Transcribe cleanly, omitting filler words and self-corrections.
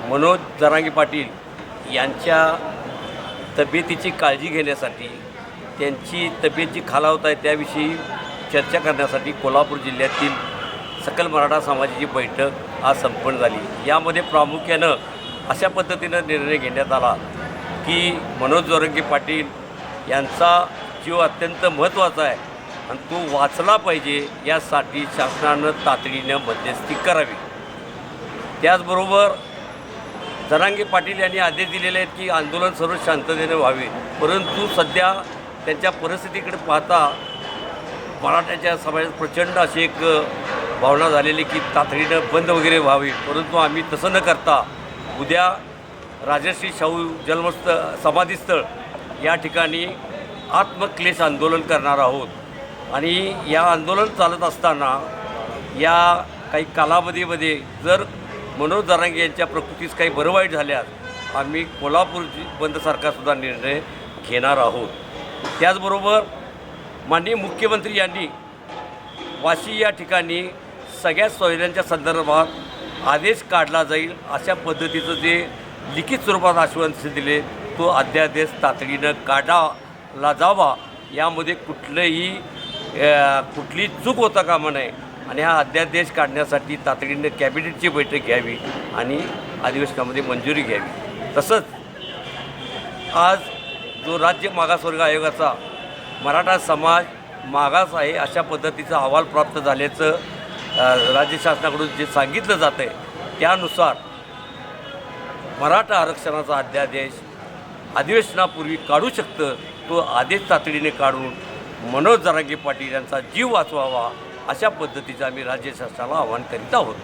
मनोज जरांगे पाटील यांच्या तब्येतीची काळजी घेण्यासाठी, त्यांची तब्येत जी खालावत आहे त्याविषयी चर्चा करण्यासाठी कोल्हापूर जिल्ह्यातील सकल मराठा समाजाची बैठक आज संपन्न झाली। यामध्ये प्रामुख्यानं अशा पद्धतीनं निर्णय घेण्यात आला की मनोज जरांगे पाटील यांचा जीव अत्यंत महत्त्वाचा आहे आणि तो वाचला पाहिजे, यासाठी शासनानं तातडीनं मध्यस्थी करावी। त्याचबरोबर जरांगे पाटील यांनी आदेश दिलेले आहेत की आंदोलन सर्व शांततेने व्हावे, परंतु सध्या त्यांच्या परिस्थितीकडे पाहता मराठ्याच्या समाजात प्रचंड अशी एक भावना झालेली की तातडीनं बंद वगैरे व्हावी। परंतु आम्ही तसं न करता उद्या राजर्षी शाहू समाधीस्थळ या ठिकाणी आत्मक्लेश आंदोलन करणार आहोत आणि या आंदोलन चालत असताना या काही कालावधीमध्ये जर मनोज जरांगे यांच्या प्रकृतीस काही बरं वाईट झाल्यास आम्ही कोल्हापूर बंदसारखासुद्धा निर्णय घेणार आहोत। त्याचबरोबर माननीय मुख्यमंत्री यांनी वाशी या ठिकाणी सगळ्या सोयऱ्यांच्या संदर्भात आदेश काढला जाईल अशा पद्धतीचं जे लिखित स्वरूपात आश्वासन दिले तो अध्यादेश तातडीनं काढला जावा, यामध्ये कुठली चूक होता कामा नये आणि हा अध्यादेश काढण्यासाठी तातडीनं कॅबिनेटची बैठक घ्यावी आणि अधिवेशनामध्ये मंजुरी घ्यावी। तसंच आज जो राज्य मागासवर्ग आयोगाचा मराठा समाज मागास आहे अशा पद्धतीचा अहवाल प्राप्त झाल्याचं राज्य शासनाकडून जे सांगितलं जातं आहे त्यानुसार मराठा आरक्षणाचा अध्यादेश अधिवेशनापूर्वी काढू शकतं, तो आदेश तातडीने काढून मनोज जरांगे पाटील यांचा जीव वाचवावा अशा पद्धतीचं आम्ही राज्य शासनाला आवाहन करीत आहोत।